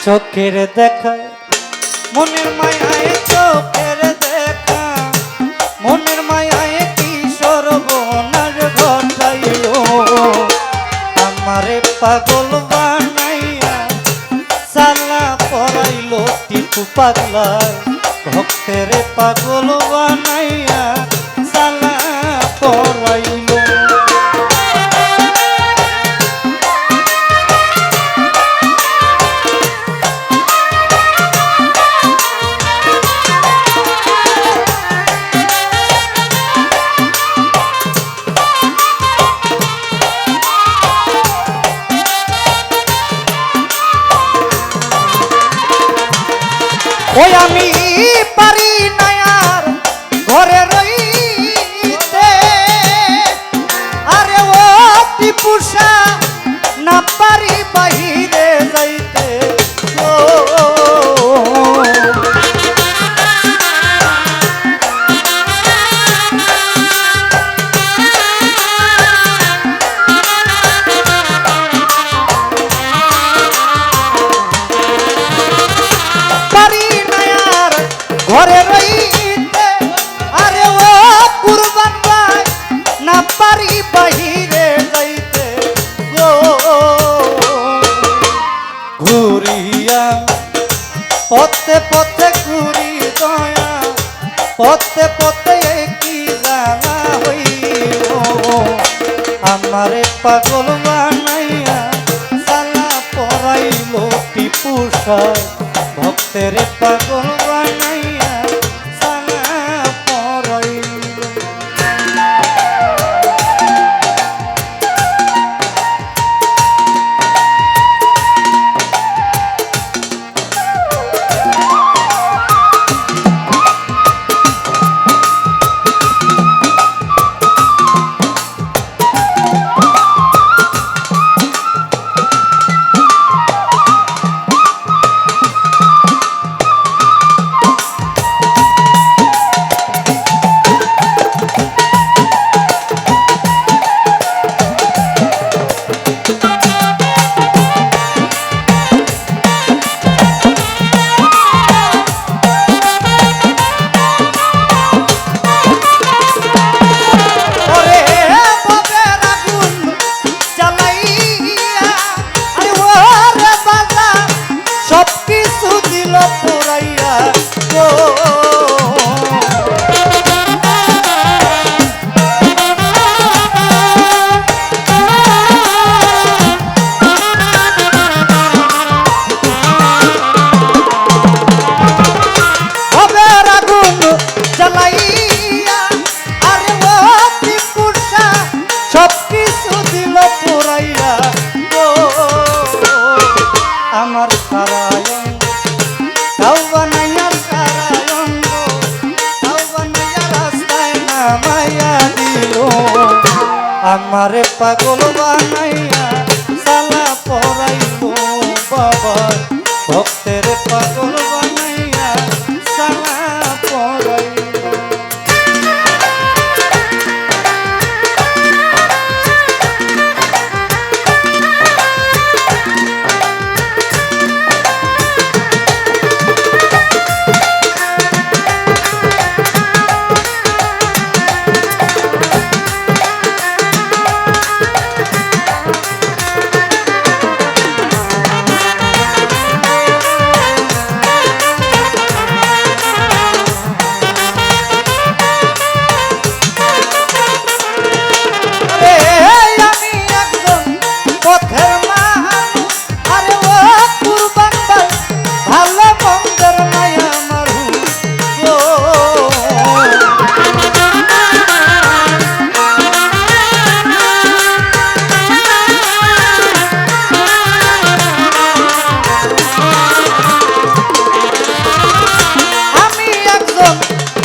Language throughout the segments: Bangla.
চোখের দেখা মনের মায়ায় চোখের দেখা মনের মায়ায় কি সর্বনাশ ঘটাইলো আমারে পাগল বানাইয়া সালা পরাইলো টিপু পাগলা ভক্তের পাগল বানাইয়া সালা পরাইলো ওই আমি পারি না আর ঘরে রইতে আরে ও টিপুষা না পারি বাহিরে যাইতে ও ঘরে রইতে আরে ও কুরবান ভাই না পারি বাহিরে যাইতে গো ঘুরিয়া পথে পথে ঘুরি দয়া পথে পথে কি জানা হইল আমারে পাগল বানাইয়া সালা পরাইল টিপুষা ভক্তের পাগল বানাইয়া সালা পরাইল আমার সারায়ণ তাও বানাইয়া সারায়ণ তাও বানাইয়া রাস্তায় নামাইয়া দিল আমারে পাগল বানাইয়া সালা পরাইল বাবা ভক্তের পাগল বানাইয়া সালা পরাইল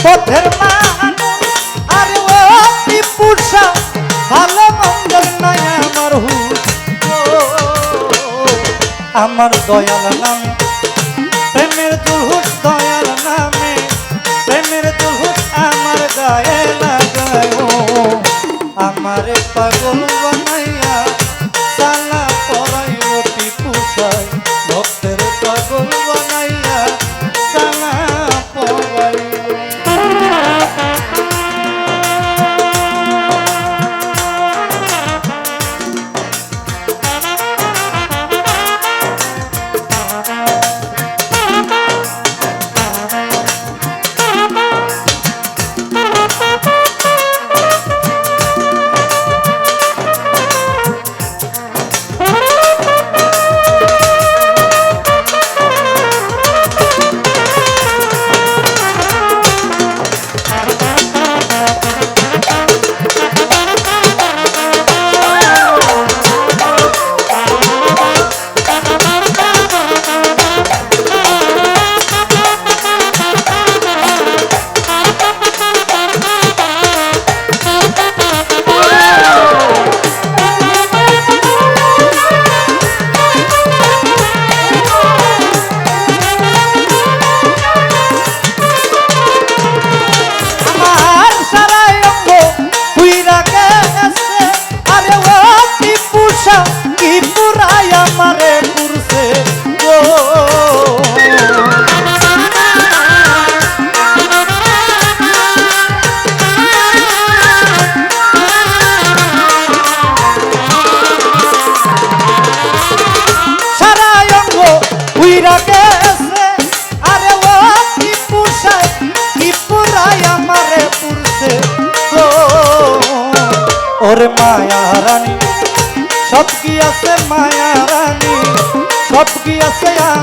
পথের মানুষ আরে ও টিপুষা ভালো মন্দের নাই আমার হুশ আমার দয়াল নাম প্রেমের দুলহুস দয়াল নামে প্রেমের দুলহুস আমার গায়ে লাগায় আমারে পাগল বানাইয়া সালা পরাইল টিপুষায় ভক্তের পাগল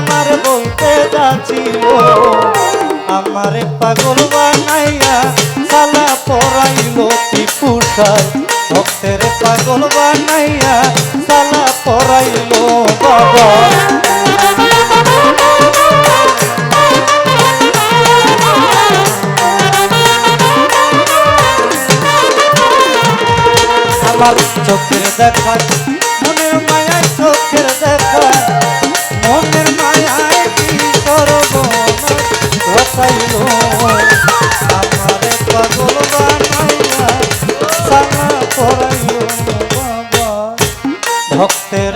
তোমার বলতে যাচ্ছিল আমারে পাগল বানাইয়া সালা পরাইলো টিপু সাই ভক্তের পাগল বানাইয়া সালা পরাইলো বাবা আমার চোখের দেখা মনের মায়ায় চোখের দেখা মনের মায়ায় কি সর্বনাশ ঘটাইলো আমারে পাগল বানাইয়া সালা পরাইলো বাবা ভক্তের